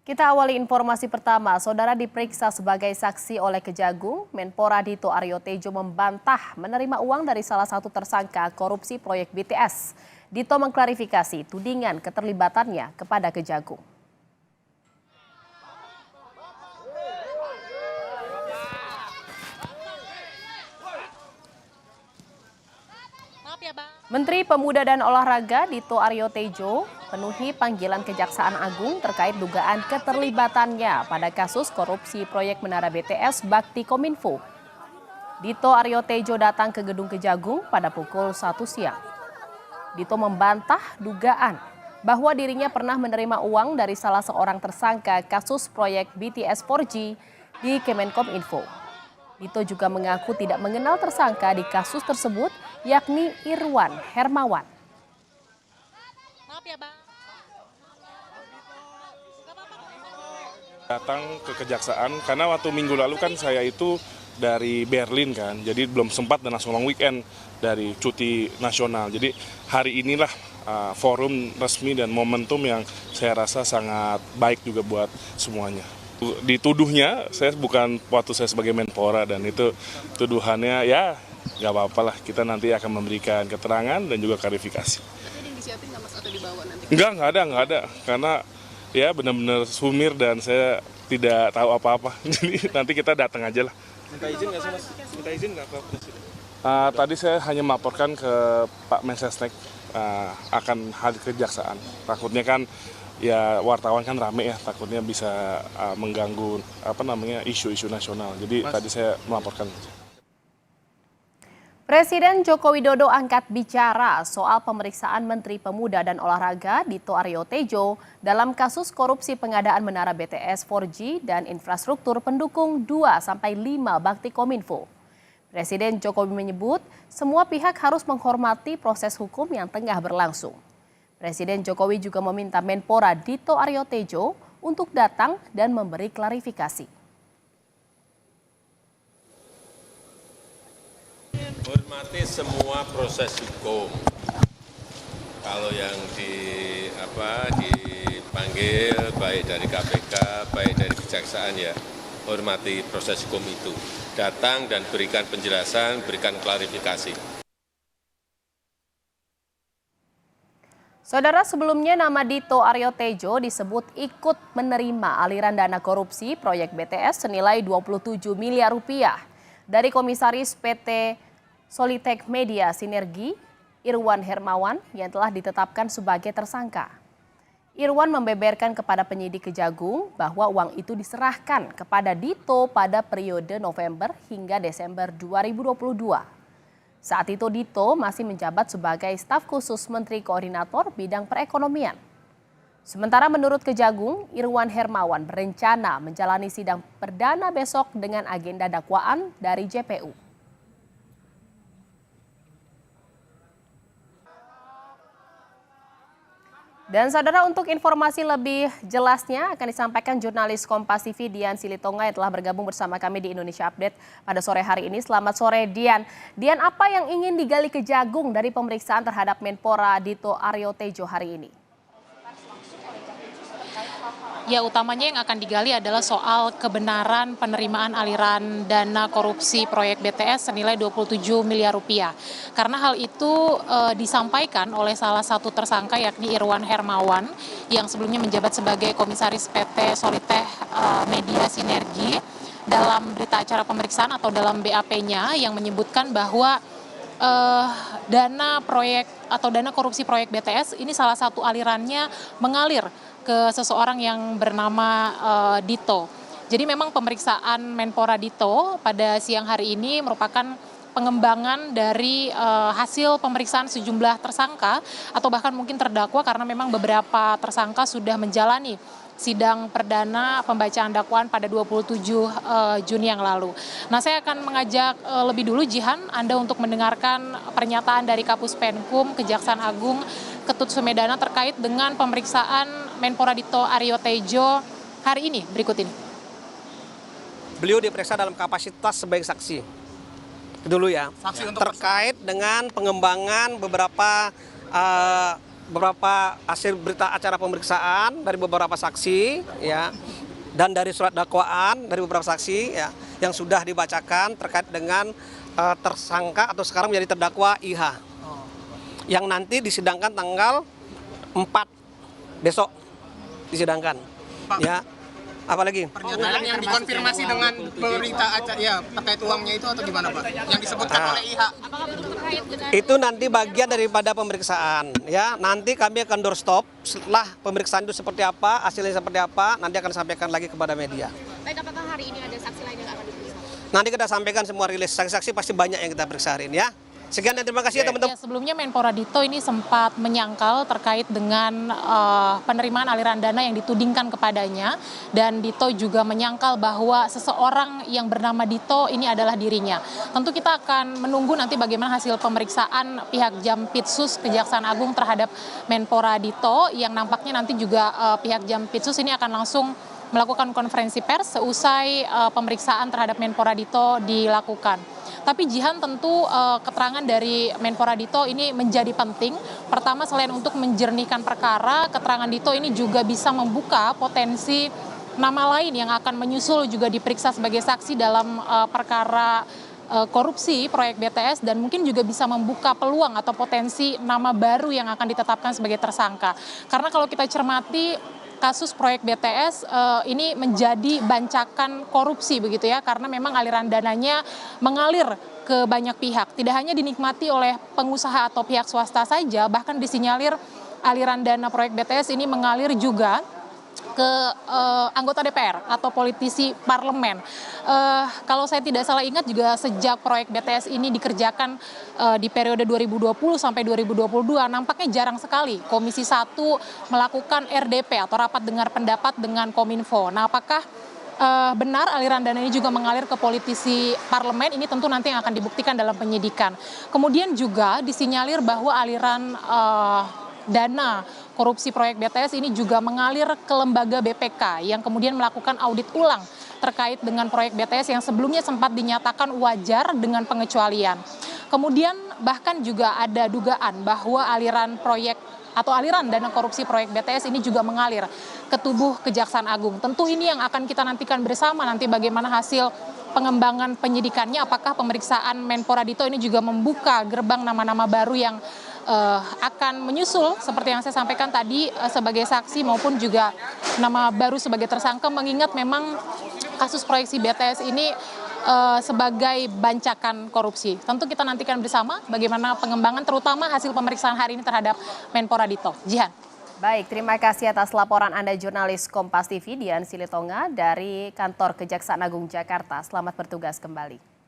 Kita awali informasi pertama, saudara diperiksa sebagai saksi oleh Kejagung, Menpora Dito Aryo Tejo membantah menerima uang dari salah satu tersangka korupsi proyek BTS. Dito mengklarifikasi tudingan keterlibatannya kepada Kejagung. Menteri Pemuda dan Olahraga Dito Aryo Tejo penuhi panggilan Kejaksaan Agung terkait dugaan keterlibatannya pada kasus korupsi proyek Menara BTS Bakti Kominfo. Dito Aryo Tejo datang ke gedung Kejagung pada pukul 1 siang. Dito membantah dugaan bahwa dirinya pernah menerima uang dari salah seorang tersangka kasus proyek BTS 4G di Kemenkominfo. Dito juga mengaku tidak mengenal tersangka di kasus tersebut, yakni Irwan Hermawan. Maaf ya, Bang. Datang ke Kejaksaan karena waktu minggu lalu kan saya itu dari Berlin kan, jadi belum sempat dan langsung long weekend dari cuti nasional. Jadi hari inilah forum resmi dan momentum yang saya rasa sangat baik juga buat semuanya. Dituduhnya, saya bukan waktu saya sebagai Menpora dan itu tuduhannya ya nggak apa-apa lah, kita nanti akan memberikan keterangan dan juga klarifikasi. Jadi disiapin nggak Mas atau dibawa nanti? Nggak ada, karena ya benar-benar sumir dan saya tidak tahu apa-apa. Jadi nanti kita datang aja lah. Minta izin nggak sih Mas? Minta izin nggak ke Presiden? Tadi saya hanya melaporkan ke Pak Mensesnek akan hadir ke Kejaksaan. Takutnya kan ya wartawan kan rame ya, takutnya bisa mengganggu isu-isu nasional. Jadi Tadi saya melaporkan. Presiden Joko Widodo angkat bicara soal pemeriksaan Menteri Pemuda dan Olahraga Dito Aryo Tejo dalam kasus korupsi pengadaan Menara BTS 4G dan infrastruktur pendukung 2-5 Bakti Kominfo. Presiden Jokowi menyebut semua pihak harus menghormati proses hukum yang tengah berlangsung. Presiden Jokowi juga meminta Menpora Dito Aryo Tejo untuk datang dan memberi klarifikasi. Hormati semua proses hukum. Kalau yang dipanggil baik dari KPK, baik dari Kejaksaan ya hormati proses hukum itu. Datang dan berikan penjelasan, berikan klarifikasi. Saudara, sebelumnya nama Dito Aryo Tejo disebut ikut menerima aliran dana korupsi proyek BTS senilai 27 miliar rupiah dari komisaris PT Solitech Media Sinergi, Irwan Hermawan, yang telah ditetapkan sebagai tersangka. Irwan membeberkan kepada penyidik Kejagung bahwa uang itu diserahkan kepada Dito pada periode November hingga Desember 2022. Saat itu Dito masih menjabat sebagai staf khusus Menteri Koordinator Bidang Perekonomian. Sementara menurut Kejagung, Irwan Hermawan berencana menjalani sidang perdana besok dengan agenda dakwaan dari JPU. Dan saudara, untuk informasi lebih jelasnya akan disampaikan jurnalis Kompas TV Dian Silitonga yang telah bergabung bersama kami di Indonesia Update pada sore hari ini. Selamat sore Dian. Dian, apa yang ingin digali Kejagung dari pemeriksaan terhadap Menpora Dito Aryo Tejo hari ini? Ya, utamanya yang akan digali adalah soal kebenaran penerimaan aliran dana korupsi proyek BTS senilai 27 miliar rupiah. Karena hal itu disampaikan oleh salah satu tersangka yakni Irwan Hermawan yang sebelumnya menjabat sebagai komisaris PT Solitech Media Sinergi dalam berita acara pemeriksaan atau dalam BAP-nya yang menyebutkan bahwa dana proyek atau dana korupsi proyek BTS ini salah satu alirannya mengalir ke seseorang yang bernama Dito. Jadi memang pemeriksaan Menpora Dito pada siang hari ini merupakan pengembangan dari hasil pemeriksaan sejumlah tersangka atau bahkan mungkin terdakwa karena memang beberapa tersangka sudah menjalani sidang perdana pembacaan dakwaan pada 27 Juni yang lalu. Nah, saya akan mengajak lebih dulu Jihan Anda untuk mendengarkan pernyataan dari Kapus Penkum Kejaksaan Agung Ketut Sumedana terkait dengan pemeriksaan Menpora Dito Aryo Tejo hari ini. Berikut ini. Beliau diperiksa dalam kapasitas sebagai saksi. Dulu ya. Saksi untuk terkait dengan pengembangan beberapa beberapa hasil berita acara pemeriksaan dari beberapa saksi ya, dan dari surat dakwaan dari beberapa saksi ya yang sudah dibacakan terkait dengan tersangka atau sekarang menjadi terdakwa IH. Yang nanti disidangkan tanggal 4 besok disidangkan. Ya. Apalagi? Pernyataan yang dikonfirmasi dengan berita acara ya terkait uangnya itu atau gimana Pak? Yang disebutkan oleh IH. Itu nanti bagian daripada pemeriksaan ya. Nanti kami akan doorstop setelah pemeriksaan itu seperti apa, hasilnya seperti apa, nanti akan sampaikan lagi kepada media. Baik, apakah hari ini ada saksi lain yang akan diperiksa? Nanti kita sampaikan semua rilis saksi-saksi, pasti banyak yang kita periksa hari ini ya. Sekian dan terima kasih ya teman-teman. Ya, sebelumnya Menpora Dito ini sempat menyangkal terkait dengan penerimaan aliran dana yang ditudingkan kepadanya, dan Dito juga menyangkal bahwa seseorang yang bernama Dito ini adalah dirinya. Tentu kita akan menunggu nanti bagaimana hasil pemeriksaan pihak Jampitsus Kejaksaan Agung terhadap Menpora Dito, yang nampaknya nanti juga pihak Jampitsus ini akan langsung melakukan konferensi pers seusai pemeriksaan terhadap Menpora Dito dilakukan. Tapi Jihan, tentu keterangan dari Menpora Dito ini menjadi penting. Pertama, selain untuk menjernihkan perkara, keterangan Dito ini juga bisa membuka potensi nama lain yang akan menyusul juga diperiksa sebagai saksi dalam perkara korupsi proyek BTS, dan mungkin juga bisa membuka peluang atau potensi nama baru yang akan ditetapkan sebagai tersangka. Karena kalau kita cermati kasus proyek BTS ini menjadi bancakan korupsi begitu ya, karena memang aliran dananya mengalir ke banyak pihak. Tidak hanya dinikmati oleh pengusaha atau pihak swasta saja, bahkan disinyalir aliran dana proyek BTS ini mengalir juga ke anggota DPR atau politisi parlemen. Kalau saya tidak salah ingat juga sejak proyek BTS ini dikerjakan di periode 2020 sampai 2022, nampaknya jarang sekali Komisi 1 melakukan RDP atau rapat dengar pendapat dengan Kominfo. Nah, apakah benar aliran dana ini juga mengalir ke politisi parlemen? Ini tentu nanti yang akan dibuktikan dalam penyidikan. Kemudian juga disinyalir bahwa aliran dana korupsi proyek BTS ini juga mengalir ke lembaga BPK yang kemudian melakukan audit ulang terkait dengan proyek BTS yang sebelumnya sempat dinyatakan wajar dengan pengecualian. Kemudian bahkan juga ada dugaan bahwa aliran proyek atau aliran dana korupsi proyek BTS ini juga mengalir ke tubuh Kejaksaan Agung. Tentu ini yang akan kita nantikan bersama nanti bagaimana hasil pengembangan penyidikannya, apakah pemeriksaan Menpora Dito ini juga membuka gerbang nama-nama baru yang akan menyusul seperti yang saya sampaikan tadi sebagai saksi maupun juga nama baru sebagai tersangka, mengingat memang kasus proyeksi BTS ini sebagai bancakan korupsi. Tentu kita nantikan bersama bagaimana pengembangan terutama hasil pemeriksaan hari ini terhadap Menpora Dito. Jihan. Baik, terima kasih atas laporan Anda jurnalis Kompas TV Dian Silitonga dari Kantor Kejaksaan Agung Jakarta. Selamat bertugas kembali.